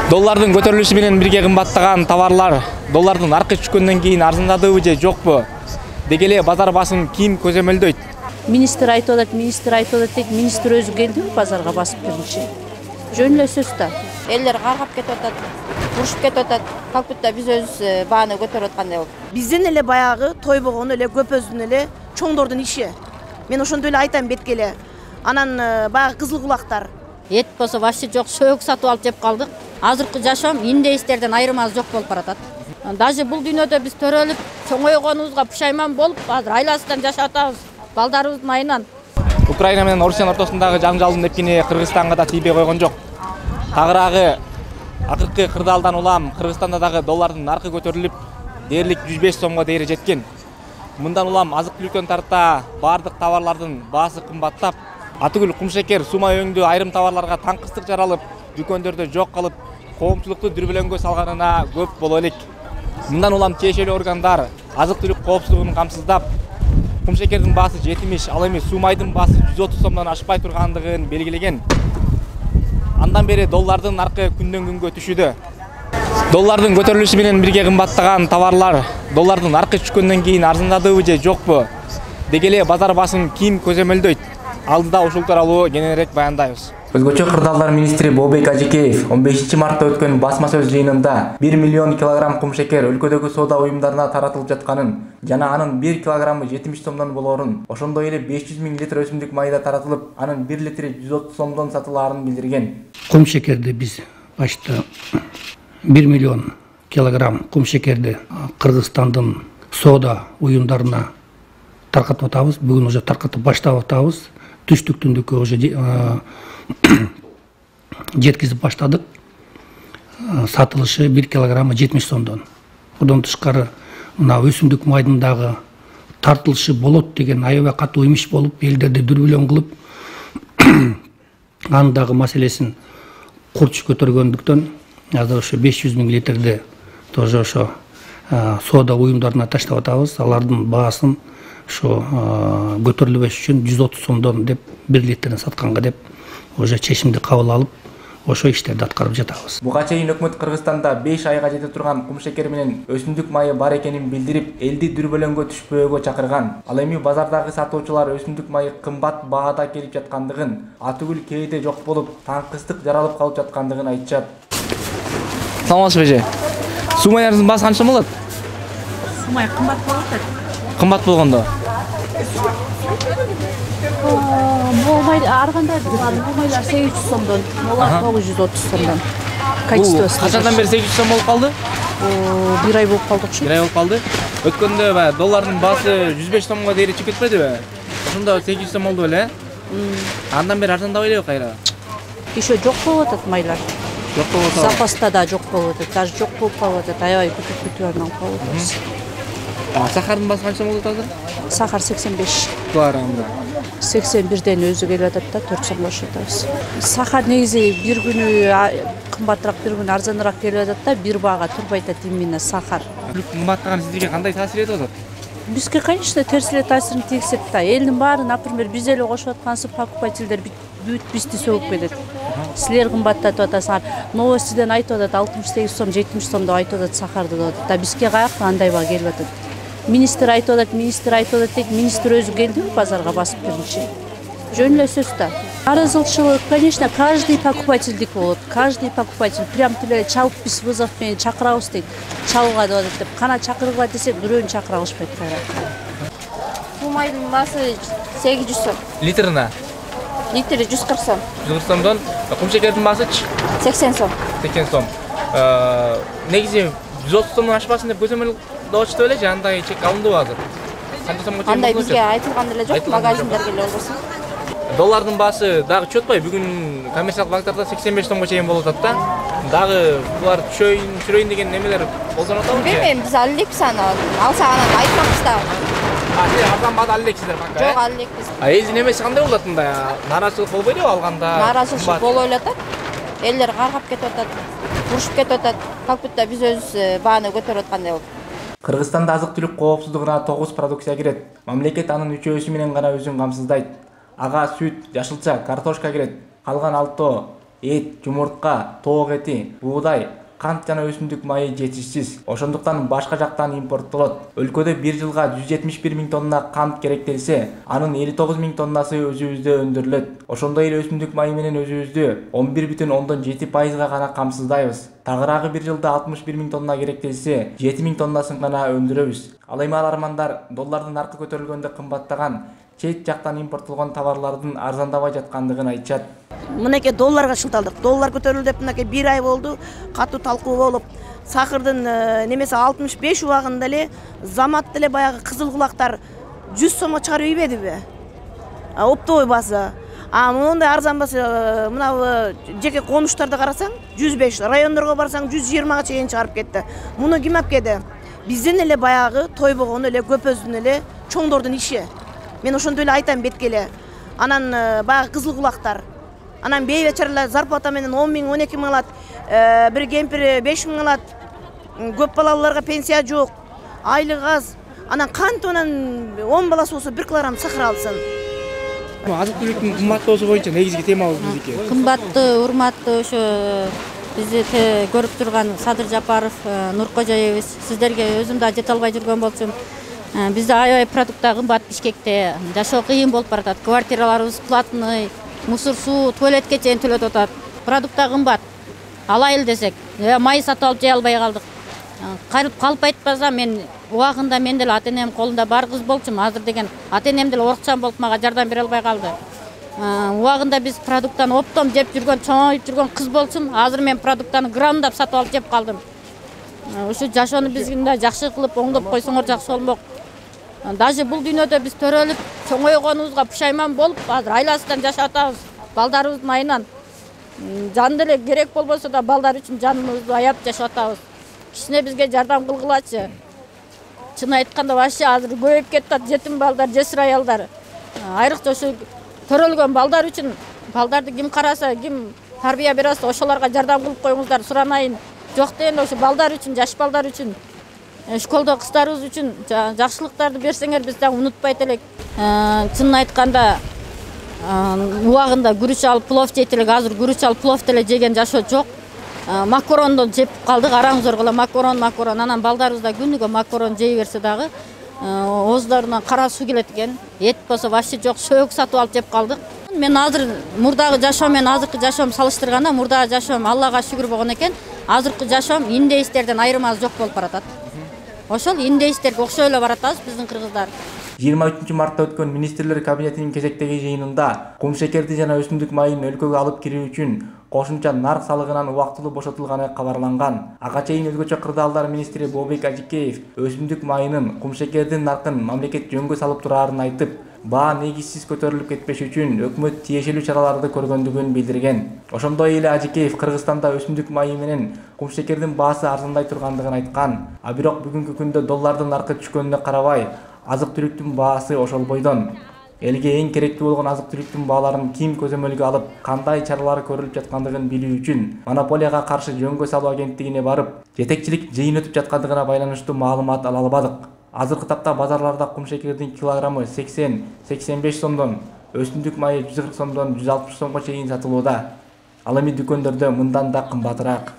Доллардың көтеріліші менен бирге кымбаттаган товарлар доллардың наркы түшкөндөн кийин арзандадыбы же жокпу? Дегеле базар басым ким көзөмөлдөйт? Министр айтып атат, дейт, министр өзү келдиби базарга басып биринчи? Жөн эле сөз да. Элдер каргап кетип атат, урушуп кетип атат. Как будто биз өзүбүз бааны көтөрүп аткандай болуп. Бизден эле баягы той болгону эле көпөздүн эле чоңдордун иши. Мен ошондой эле айтам бетке эле. Анан баягы кызыл кулактар. Эт болсо вообще жок, сөөк сатып алып жеп калдык. Азыркы жашоом индейистерден айырмасы жок болуп баратат. Даже бул дүйнөдө биз төрөлүп, чоңойгонубузга пушайман болуп, азыр айласыздан жашап атабыз. Балдарыбыздын айынан. Украина менен Орусиянын ортосундагы жаңжалдын эпкини Кыргызстанга да тийбей койгон жок. Тагыраагы акыркы кырдаалдан улам Кыргызстанда дагы доллардын наркы көтөрүлүп, дээрлик 105 сомго дейре жеткен. Мындан улам азык-түлүктөн тарта бардык товарлардын баасы кымбаттап, атүгүл кумшекер, сума өңдүү айрым товарларга таңкыстык жаралып, дүкөндөрдө жок калып, коомчулукту дүрбөлөңгө салганына көп боло элек. Мындан улам тиешелүү органдар азык-түлүк коопсуздугун камсыздап, кумшекердин баасы 70, ал эми сумайдын баасы 130 сомдон ашпай тургандыгын белгилеген. Андан бери доллардын наркы күндөн күнгө түшүүдө. Доллардын көтөрүлүшү менен бирге кымбаттаган товарлар доллардын наркы түшкөндөн кийин арзандадыбы же жокпу? Дегеле базар басым ким көзөмөлдөйт? Алдыда ушул тууралуу кененирээк баяндайбыз. Өзгөчө кырдаалдар министри Болбек Ажикеев 15 мартта өткөн басма сөз жыйынында 1 миллион килограмм кумшекер өлкөдөгү соода уюмдарына таратылып жатканын жана анын 1 килограммы 70 сомдон болоорун, ошондой эле 500 000 литр өсүмдүк майда таратылып, анын 1 литри 130 сомдон сатылаарын билдирген. Кумшекерди биз башта 1 миллион килограмм кумшекерди Кыргызстандын соода уюмдарына таркатып атабыз. Бүгүн уже таркатып баштап атабыз. Түштүк түндүккө уже жеткизип баштадык. Сатылышы 1 килограммы 70 сомдон. Одан тышкары мына өсүмдүк майдын дагы тартылышы болот деген аябай катуу имиш болуп, элдерди дүрбөлөң кылып, анын дагы маселесин курч көтөргөндүктөн азыр ошо 500 000 литрди тоже ошо соода уюмдарына таштап атабыз. Алардын баасын ошо көтөрүлбөш үчүн 130 сомдон деп 1 литрин сатканга деп уже чечимди кабыл алып, ошо иштерди аткарып жатабыз. Буга чейин өкмөт Кыргызстанда 5 айга жете турган кумшекер менен өсүмдүк майы бар экенин билдирип, элди дүрбөлөңгө түшпөөгө чакырган. Ал эми базардагы сатуучулар өсүмдүк майы кымбат баада келип жаткандыгын, атүгүл кээде жок болуп, таңкыстык жаралып калып жаткандыгын айтышат. Салам алейкум эже. Сумайыңыздын баасы канча болот? Сумай кымбат болуп атат. Кымбат болгондо. Арганда майлар 800 сомдон, молар 930 сомдон. Качествосы. Качандан бери 800 сом болуп калды? 1 ай болуп калды окшойт. 1 ай болуп калды. Өткөндө доллардын баасы 105 сомго дейре чыгып кетпедиби? Ошондо 800 сом болду беле? Андан бери арзандабай эле кайра. Еще жок болуп атат майлар. Жок болуп атат. Запаста да жок болуп атат. Даже жок болуп калып атат. Аябай күтүп алып калып атат. Сахардын баасы канча болду азыр? Сахар 85 килограммда. 81ден өзү келип атат да 4 сомго сатабыз. Сахар негизи бир күнү кымбатыраак, бир күнү арзаныраак келип атат да, бир баага турбай атат именно сахар. Кымбаттаган сиздерге кандай таасир этип атат? Бизге, конечно, терс эле таасирин тийгизет да. Элдин баары, например, биз эле кошуп аткансып покупательдер бүт бизди сөгүп кетет. Силер кымбаттатып атасыңар. Новостиден айтып атат 68 сом, 70 сом деп айтып атат сахарды деп атат. Да бизге каякта андай баа келип атат. Министр айтып атат, дейт, министр өзү келдиби базарга басып биринчи? Жөн эле сөз да. Наразылчылык, конечно, каждый покупательдик болот. Каждый покупатель прям тиле чалып биз вызов менен чакырабыз дейт. Чалууга деп атат деп. Кана чакыргыла десек, бирөөнү чакыра алышпайт кайра. Сумайдын баасы 800 сом. Литрина? Литри 140 сом. 140 сомдон. Кумшекердин баасычы? 80 сом. 80 сом. Негизи 130 сомдон ашпасын деп көзөмөл доочту эле, андай чек алындыбы азыр? Канча сомго чейин? Андай бизге айтылган эле жок, магазиндерге эле болбосо. Доллардын баасы дагы чөтпөй, бүгүн коммерциялык банктарда 85 сомго чейин болуп атат да. Дагы булар түшүрөйүн деген немелер колдонуп атабы? Билбейм, биз ал элекпиз аны. Алсак анан айтпакпыз да. Силер арзан баада ал элексиздер банка? Жок, ал элекпиз. Элдин немеси кандай болот мындай? Нааразычылык болбойдубу алганда? Нааразычылык боло эле атат. Элдер каргап кетип атат, урушуп кетип атат. Как будто биз өзүбүз бааны көтөрүп аткандай болуп. Кыргызстанда азык-түлүк коопсуздугуна 9 продукция кирет. Мамлекет анын 3-өсү менен гана өзүн камсыздайт. Ага сүт, жашылча, картошка кирет. Калган 6 эт, жумуртка, тоок эти, буудай, кант жана өсүмдүк майы жетишсиз. Ошондуктан башка жактан импорттолот. Өлкөдө 1 жылга 171 000 тонна кант керектелсе, анын 59 000 тоннасы өзүбүздө өндүрүлөт. Ошондой эле өсүмдүк майы менен өзүбүздү 11,7%га гана камсыздайбыз. Тагыраагы 1 жылда 61 000 тонна керектелсе, 7 000 тоннасын гана өндүрөбүз. Ал эми алармандар доллардын наркы көтөрүлгөндө кымбаттаган, чет жактан импорттолгон товарлардын арзандабай жаткандыгын айтышат. Мынакей долларга шылталдык. Доллар көтөрүлдү деп мынакей 1 ай болду. Катуу талкуу болуп, сакырдын немеси 65 убагында эле замат деле баягы кызыл кулактар 100 сомго чыгарып ийбедиби? Оптовый база. Мондай арзан баса, мына жеке конуштарды карасаң 105, райондорго барсаң 120га чейин чыгарып кетти. Муну ким алып Бизден эле баягы тойбогон эле көпөздүн эле чоңдордун иши. Мен ошондой эле айтам бетке эле. Анан баягы кызыл кулактар. Анан бейбечаралар зарплата менен 10 000, 12 000 алат. Бир кемпир 5 000 алат. Көп балаларга пенсия жок. Айлык аз. Анан кантип анан 10 баласы болсо 1 килограмм сахар алсын. Азык түлүктүн кымбаттоосу боюнча негизги темабыз биздики. Кымбаттуу, урматтуу ошо бизди көрүп турган Садыр Жапаров, Нуркожоевич, сиздерге өзүм да жете албай жүргөн болчумун. Бизде аябай продукта кымбат Бишкекте, жашоо кыйын болуп баратат. Квартираларыбыз платный, мусор, суу, туалетке чейин төлөтүп атат. Продукта кымбат. Алайыл десек, май сатып алып жей албай калдык. Калп айтпасам, мен убагында мен деле ата-энем колунда бар кыз болчумун. Азыр деген ата-энем деле орукчан болуп мага жардам бере албай калды. Убагында биз продуктаны оптом жеп жүргөн, чоңоюп жүргөн кыз болчумун. Азыр мен продуктаны граммдап сатып алып жеп калдым. Ушу жашоону бизге жакшы кылып оңдоп койсоңор жакшы болмок. Даже бул дүйнөдө биз төрөлүп, чоңойгонубузга пушайман болуп, азыр айласынан жашап атабыз. Балдарыбыздын айынан. Жан деле керек болбосо да балдар үчүн жаныбызды аяп жашап атабыз. Кичине бизге жардам кылгылачы. Чын айтканда вообще азыр көбөйүп кетет жетим балдар, жесир аялдар. Айрыкча ошо төрөлгөн балдар үчүн, балдарды ким караса, ким тарбия берсе, ошолорго жардам кылып коюңуздар, суранайын. Жок дегенде ошо балдар үчүн, жаш балдар үчүн, школдо кыздарыбыз үчүн жакшылыктарды берсеңер, биз да унутпайт элек. Чын айтканда убагында күрүч алып плов жейт элек, азыр күрүч алып плов деле жеген жашоо жок. Макаронду жеп калдык, араң зоргула макарон. Анан балдарыбыз да күнүгө макарон жей берсе дагы ооздорунан кара суу келет экен. Эт болсо вообще жок, сөөк сатып алып жеп калдык. Мен азыр мурдагы жашоом менен азыркы жашоом салыштырганда, мурдагы жашоом Аллага шүгүр болгон экен. Азыркы жашоом индейстерден айырмасы жок болуп баратат. Ошол индейстерге окшой эле баратабыз биздин кыргыздар. 23 мартта өткөн министрлер кабинетинин кезектеги жыйынында кумшекерди жана өсүмдүк майын өлкөгө алып кирүү үчүн кошумча нарк салыгынан убактылуу бошотулганы кабарланган. Ага чейин өзгөчө кырдаалдар министри Болбек Ажикеев өсүмдүк майынын, кумшекердин наркын мамлекет жөнгө салып турарын айтып, баа негизсиз көтөрүлүп кетпеш үчүн өкмөт тиешелүү чараларды көргөндүгүн билдирген. Ошондой эле Ажикеев Кыргызстанда өсүмдүк майы менен кумшекердин баасы арзандай тургандыгын айткан. А бирок бүгүнкү күндө доллардын наркы түшкөнүнө карабай, азык-түлүктүн баасы ошол бойдон. Элге эң керектүү болгон азык-түлүктүн бааларын ким көзөмөлгө алып, кандай чаралар көрүлүп жаткандыгын билүү үчүн монополияга каршы жөнгө салуу агенттигине барып, жетекчилик жыйын өтүп жаткандыгына байланыштуу маалымат ала албадык. Азыркы тапта базарларда кумшекердин килограммы 80-85 сомдон, өсүмдүк майы 140 сомдон 160 сомго чейин сатылууда. Ал эми дүкөндөрдө мындан да кымбатыраак.